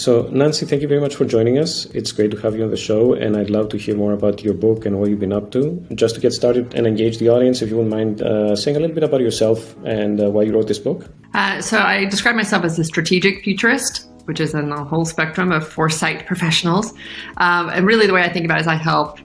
So, Nancy, thank you very much for joining us. It's great to have you on the show, and I'd love to hear more about your book and what you've been up to. Just to get started and engage the audience, if you wouldn't mind saying a little bit about yourself and why you wrote this book. So I describe myself as a strategic futurist, which is in the whole spectrum of foresight professionals. And really the way I think about it is I help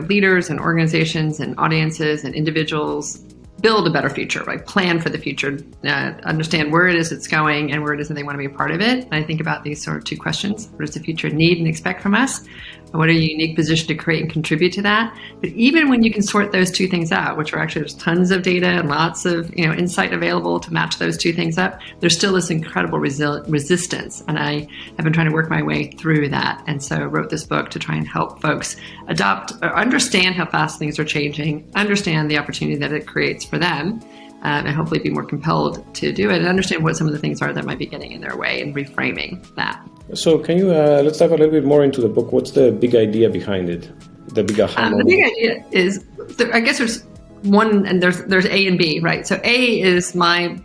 leaders and organizations and audiences and individuals build a better future, right? Plan for the future, understand where it is it's going and where it is that they want to be a part of it. And I think about these sort of two questions. What does the future need and expect from us? And what are you unique position to create and contribute to that? But even when you can sort those two things out, which are actually there's tons of data and lots of insight available to match those two things up, there's still this incredible resistance. And I have been trying to work my way through that. And so I wrote this book to try and help folks adopt or understand how fast things are changing, understand the opportunity that it creates for them, and hopefully be more compelled to do it and understand what some of the things are that might be getting in their way and reframing that. So can you, let's dive a little bit more into the book. What's the big idea behind it? The big aha moment? The big idea is, I guess there's one, and there's A and B, right? So A is my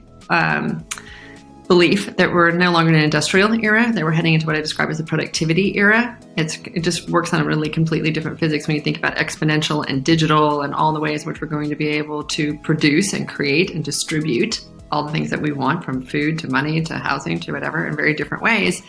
belief that we're no longer in an industrial era, that we're heading into what I describe as a productivity era. It just works on a really completely different physics when you think about exponential and digital and all the ways in which we're going to be able to produce and create and distribute all the things that we want, from food to money to housing to whatever, in very different ways,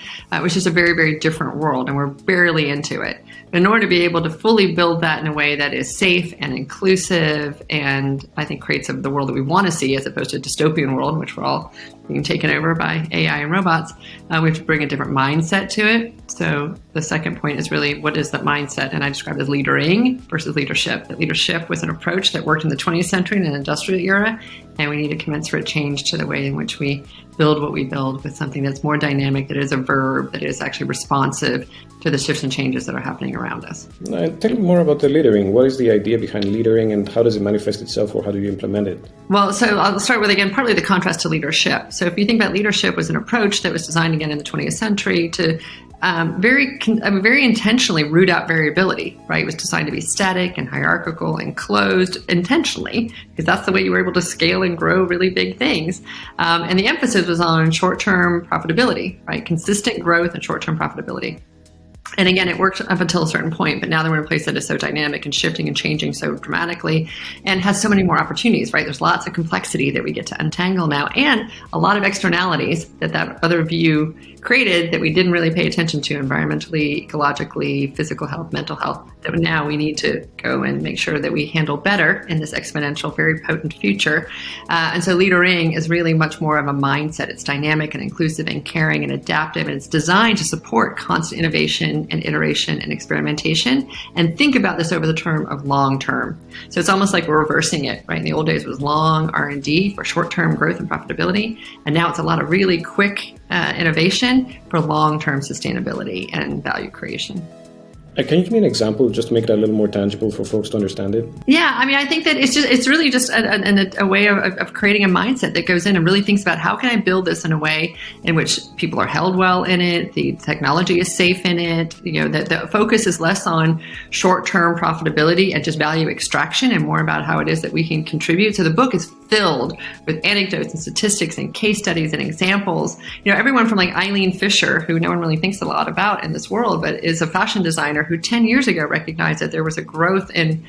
which is a very, very different world, and we're barely into it. But in order to be able to fully build that in a way that is safe and inclusive and I think creates the world that we want to see as opposed to a dystopian world in which we're all being taken over by AI and robots, we have to bring a different mindset to it. So the second point is really, what is that mindset? And I describe it as leadering versus leadership. That leadership was an approach that worked in the 20th century in an industrial era, and we need a commensurate change to the way in which we build what we build with something that's more dynamic, that is a verb, that is actually responsive to the shifts and changes that are happening around us. Tell me more about the leadering. What is the idea behind leadering and how does it manifest itself, or how do you implement it? Well, so I'll start with, again, partly the contrast to leadership. So if you think about leadership was an approach that was designed again in the 20th century to very intentionally root out variability, right? It was designed to be static and hierarchical and closed intentionally, because that's the way you were able to scale and grow really big things. And the emphasis was on short-term profitability, right? Consistent growth and short-term profitability. And again, it worked up until a certain point, but now that we're in a place that is so dynamic and shifting and changing so dramatically and has so many more opportunities, right? There's lots of complexity that we get to untangle now, and a lot of externalities that other view created that we didn't really pay attention to environmentally, ecologically, physical health, mental health, that now we need to go and make sure that we handle better in this exponential, very potent future. And so leadering is really much more of a mindset. It's dynamic and inclusive and caring and adaptive, and it's designed to support constant innovation and iteration and experimentation, and think about this over the term of long term. So it's almost like we're reversing it, right? In the old days it was long R&D for short-term growth and profitability, and now it's a lot of really quick innovation for long-term sustainability and value creation. Can you give me an example just to make it a little more tangible for folks to understand it? Yeah, I mean, I think that it's really just a way of creating a mindset that goes in and really thinks about how can I build this in a way in which people are held well in it, the technology is safe in it, that the focus is less on short-term profitability and just value extraction and more about how it is that we can contribute. So the book is filled with anecdotes and statistics and case studies and examples. Everyone from like Eileen Fisher, who no one really thinks a lot about in this world, but is a fashion designer who 10 years ago recognized that there was a growth in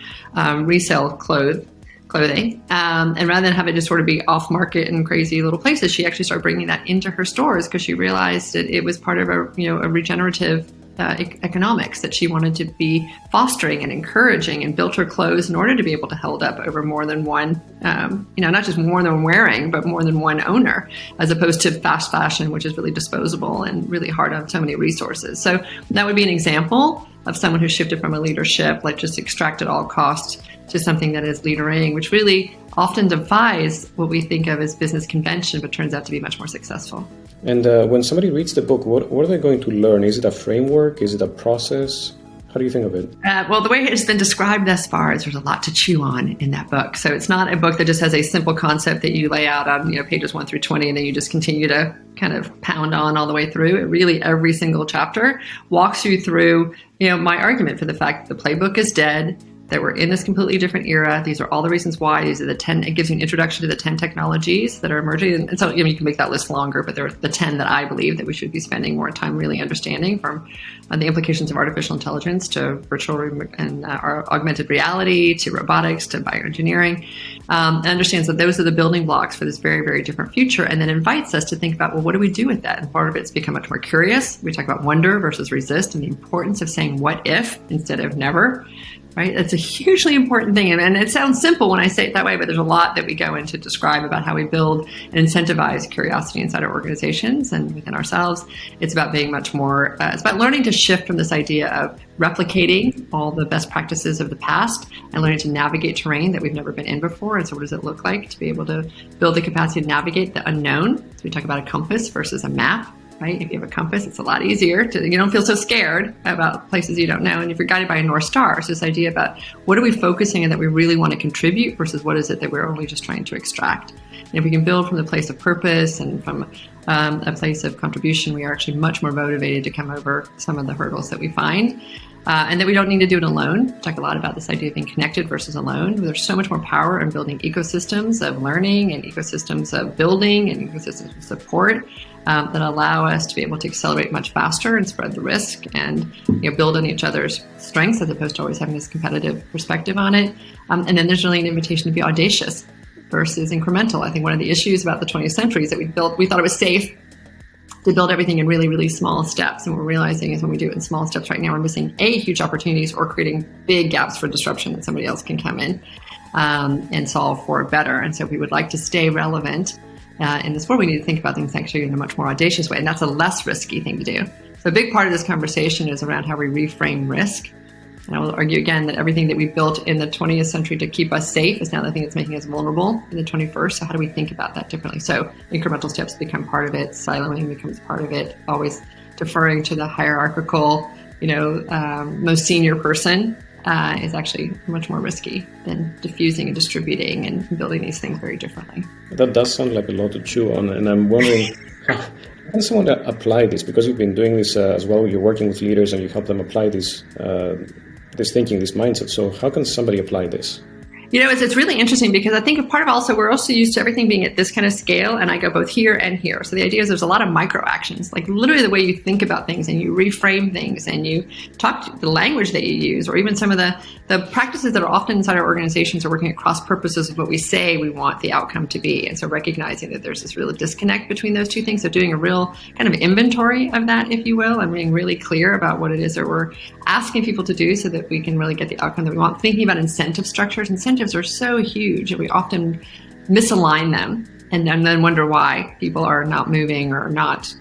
resale clothing. And rather than have it just sort of be off market in crazy little places, she actually started bringing that into her stores because she realized that it was part of a regenerative economics that she wanted to be fostering and encouraging, and built her clothes in order to be able to hold up over more than one, not just more than one wearing, but more than one owner, as opposed to fast fashion, which is really disposable and really hard on so many resources. So that would be an example of someone who shifted from a leadership, like just extract at all costs, to something that is leadering, which really often defies what we think of as business convention, but turns out to be much more successful. And when somebody reads the book, what are they going to learn? Is it a framework? Is it a process? How do you think of it? Well, the way it's been described thus far is there's a lot to chew on in that book. So it's not a book that just has a simple concept that you lay out on pages 1 through 20, and then you just continue to kind of pound on all the way through. It really, every single chapter walks you through my argument for the fact that the playbook is dead. that we're in this completely different era. These are all the reasons why. These are the 10, it gives you an introduction to the 10 technologies that are emerging. And so, you can make that list longer, but there are the 10 that I believe that we should be spending more time really understanding, from the implications of artificial intelligence to virtual and augmented reality to robotics to bioengineering. And understands that those are the building blocks for this very, very different future, and then invites us to think about, well, what do we do with that? And part of it's become much more curious. We talk about wonder versus resist and the importance of saying what if instead of never. Right? It's a hugely important thing. And it sounds simple when I say it that way, but there's a lot that we go into describe about how we build and incentivize curiosity inside our organizations and within ourselves. It's about being much more, it's about learning to shift from this idea of replicating all the best practices of the past and learning to navigate terrain that we've never been in before. And so what does it look like to be able to build the capacity to navigate the unknown? So we talk about a compass versus a map. Right? If you have a compass, it's a lot easier you don't feel so scared about places you don't know. And if you're guided by a North Star, it's this idea about what are we focusing on that we really want to contribute versus what is it that we're only just trying to extract. And if we can build from the place of purpose and from a place of contribution, we are actually much more motivated to come over some of the hurdles that we find. And that we don't need to do it alone. We talk a lot about this idea of being connected versus alone. There's so much more power in building ecosystems of learning and ecosystems of building and ecosystems of support that allow us to be able to accelerate much faster and spread the risk and build on each other's strengths as opposed to always having this competitive perspective on it. And then there's really an invitation to be audacious versus incremental. I think one of the issues about the 20th century is that we thought it was safe to build everything in really, really small steps. And what we're realizing is when we do it in small steps right now, we're missing huge opportunities or creating big gaps for disruption that somebody else can come in and solve for better. And so we would like to stay relevant in this world. We need to think about things actually in a much more audacious way. And that's a less risky thing to do. So a big part of this conversation is around how we reframe risk. And I will argue again that everything that we built in the 20th century to keep us safe is now the thing that's making us vulnerable in the 21st. So how do we think about that differently? So incremental steps become part of it. Siloing becomes part of it. Always deferring to the hierarchical, most senior person is actually much more risky than diffusing and distributing and building these things very differently. That does sound like a lot to chew on. And I'm wondering, how can someone apply this? Because you've been doing this as well. You're working with leaders and you help them apply this thinking, this mindset. So how can somebody apply this? It's really interesting because I think part of also, we're also used to everything being at this kind of scale, and I go both here and here. So the idea is there's a lot of micro actions, like literally the way you think about things and you reframe things and you talk the language that you use, or even some of the practices that are often inside our organizations are working at cross purposes of what we say we want the outcome to be. And so recognizing that there's this real disconnect between those two things. So doing a real kind of inventory of that, if you will, and being really clear about what it is that we're asking people to do so that we can really get the outcome that we want. Thinking about incentive structures. Incentives are so huge and we often misalign them and then wonder why people are not moving or not,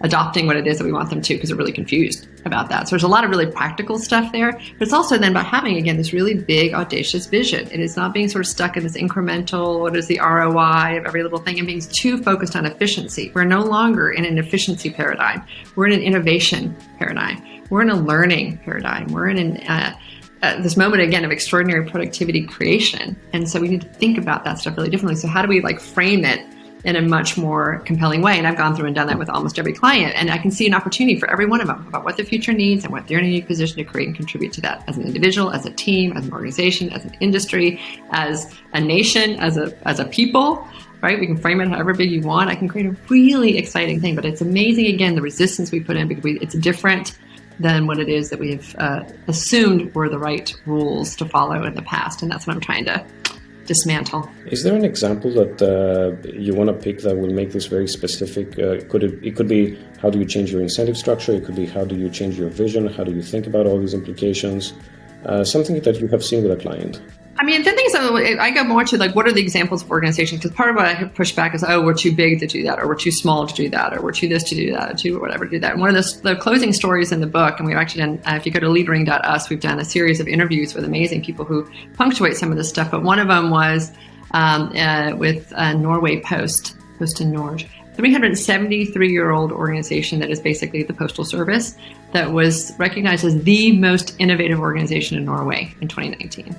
adopting what it is that we want them to because they're really confused about that. So there's a lot of really practical stuff there, but it's also then about having, again, this really big, audacious vision. It is not being sort of stuck in this incremental, what is the ROI of every little thing, and being too focused on efficiency. We're no longer in an efficiency paradigm. We're in an innovation paradigm. We're in a learning paradigm. We're in this moment, again, of extraordinary productivity creation. And so we need to think about that stuff really differently. So how do we frame it in a much more compelling way? And I've gone through and done that with almost every client. And I can see an opportunity for every one of them about what the future needs and what they're in a unique position to create and contribute to that as an individual, as a team, as an organization, as an industry, as a nation, as a people. Right? We can frame it however big you want. I can create a really exciting thing, but it's amazing, again, the resistance we put in because it's different than what it is that we've assumed were the right rules to follow in the past. And that's what I'm trying to dismantle. Is there an example that you want to pick that will make this very specific? It could be, how do you change your incentive structure? It could be, how do you change your vision? How do you think about all these implications? Something that you have seen with a client. I mean, the things that I go more to, what are the examples of organizations? Because part of what I push back is, we're too big to do that, or we're too small to do that, or we're too this to do that, or too whatever to do that. And one of the closing stories in the book, and we've actually done, if you go to leadering.us, we've done a series of interviews with amazing people who punctuate some of this stuff. But one of them was with Norway Post in Norge. 373-year-old organization that is basically the Postal Service that was recognized as the most innovative organization in Norway in 2019.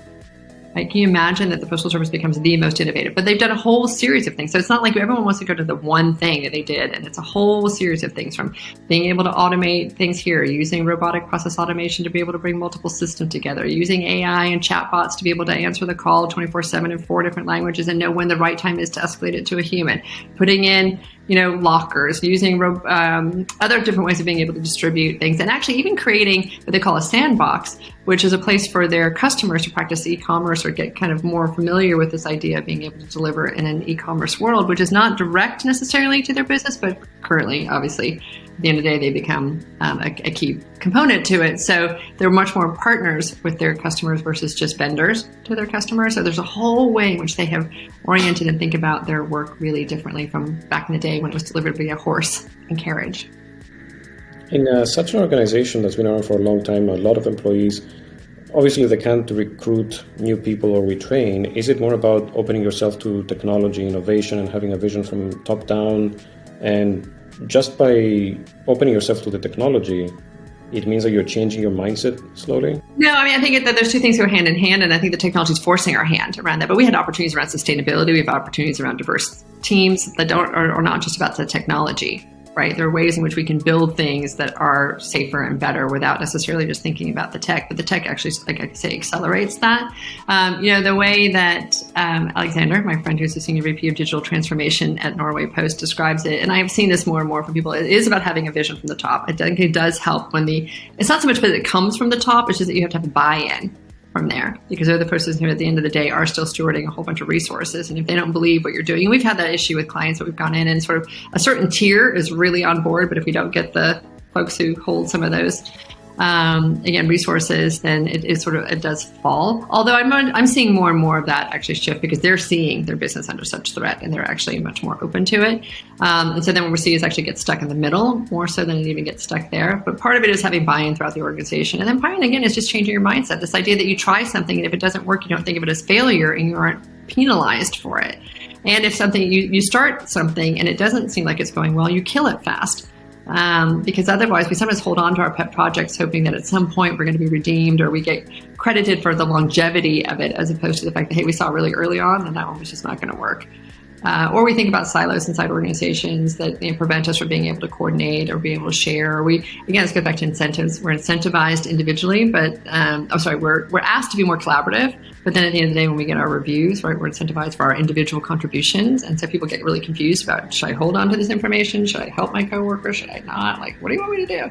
Right? Can you imagine that the Postal Service becomes the most innovative? But they've done a whole series of things. So it's not like everyone wants to go to the one thing that they did. And it's a whole series of things, from being able to automate things here, using robotic process automation to be able to bring multiple systems together, using AI and chatbots to be able to answer the call 24/7 in 4 different languages and know when the right time is to escalate it to a human, putting in lockers, using other different ways of being able to distribute things, and actually even creating what they call a sandbox, which is a place for their customers to practice e-commerce or get kind of more familiar with this idea of being able to deliver in an e-commerce world, which is not direct necessarily to their business, but currently, obviously, at the end of the day, they become a key component to it. So they're much more partners with their customers versus just vendors to their customers. So there's a whole way in which they have oriented and think about their work really differently from back in the day when it was delivered via horse and carriage. In such an organization that's been around for a long time, a lot of employees, obviously they can't recruit new people or retrain. Is it more about opening yourself to technology, innovation, and having a vision from top down? And just by opening yourself to the technology, it means that you're changing your mindset slowly? No, I think that there's two things that go hand in hand, and I think the technology is forcing our hand around that. But we had opportunities around sustainability. We have opportunities around diverse teams that are not just about the technology, right? There are ways in which we can build things that are safer and better without necessarily just thinking about the tech. But the tech actually, like I say, accelerates that. The way that Alexander, my friend who's the Senior VP of Digital Transformation at Norway Post, describes it, and I've seen this more and more from people, it is about having a vision from the top. I think it does help when it's not so much that it comes from the top, it's just that you have to have a buy-in from there, because they're the persons who at the end of the day are still stewarding a whole bunch of resources. And if they don't believe what you're doing, and we've had that issue with clients that we've gone in and sort of a certain tier is really on board, but if we don't get the folks who hold some of those resources, then it does fall. Although I'm seeing more and more of that actually shift, because they're seeing their business under such threat and they're actually much more open to it. And so then what we see is actually get stuck in the middle more so than it even gets stuck there. But part of it is having buy-in throughout the organization. And then buy-in again is just changing your mindset. This idea that you try something and if it doesn't work, you don't think of it as failure and you aren't penalized for it. And if you start something and it doesn't seem like it's going well, you kill it fast. Because otherwise we sometimes hold on to our pet projects hoping that at some point we're going to be redeemed or we get credited for the longevity of it, as opposed to the fact that, hey, we saw really early on and that one was just not going to work. Or we think about silos inside organizations that prevent us from being able to coordinate or be able to share. Let's go back to incentives. We're incentivized individually, but we're asked to be more collaborative. But then at the end of the day, when we get our reviews, right, we're incentivized for our individual contributions. And so people get really confused about, should I hold on to this information? Should I help my coworker? Should I not? Like, what do you want me to do?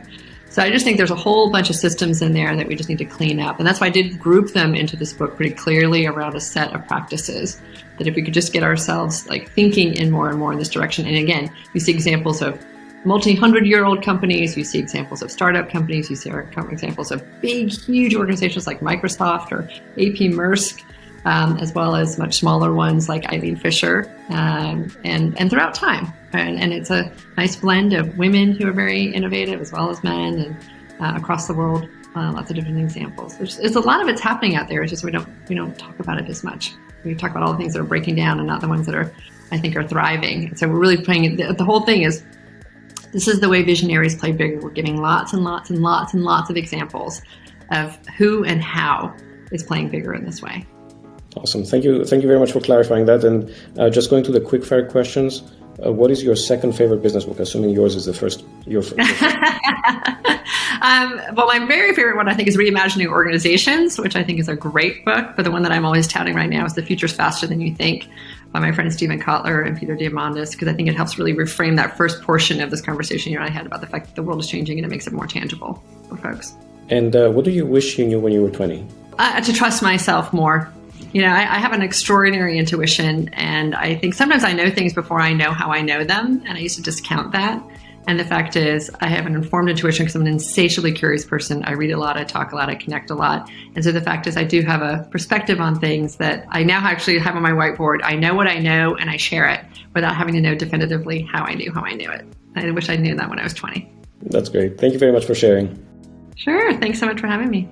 So I just think there's a whole bunch of systems in there that we just need to clean up. And that's why I did group them into this book pretty clearly around a set of practices, that if we could just get ourselves thinking in more and more in this direction. And again, you see examples of multi-100-year-old companies, you see examples of startup companies, you see examples of big, huge organizations like Microsoft or AP Maersk, as well as much smaller ones like Eileen Fisher, and throughout time. And it's a nice blend of women who are very innovative as well as men, and across the world, lots of different examples. There's a lot of it's happening out there. It's just we don't talk about it as much. We talk about all the things that are breaking down and not the ones that are thriving. And so we're really playing the whole thing is, this is the way visionaries play bigger. We're giving lots and lots and lots and lots of examples of who and how is playing bigger in this way. Awesome. Thank you very much for clarifying that. And just going to the quickfire questions, what is your second favorite business book, assuming yours is your first? Well, my very favorite one, I think, is Reimagining Organizations, which I think is a great book. But the one that I'm always touting right now is The Future's Faster Than You Think, by my friends Stephen Kotler and Peter Diamandis, because I think it helps really reframe that first portion of this conversation you and I had about the fact that the world is changing, and it makes it more tangible for folks. And what do you wish you knew when you were 20? To trust myself more. I have an extraordinary intuition, and I think sometimes I know things before I know how I know them, and I used to discount that. And the fact is, I have an informed intuition because I'm an insatiably curious person. I read a lot, I talk a lot, I connect a lot. And so the fact is, I do have a perspective on things that I now actually have on my whiteboard. I know what I know, and I share it without having to know definitively how I knew it. I wish I knew that when I was 20. That's great. Thank you very much for sharing. Sure. Thanks so much for having me.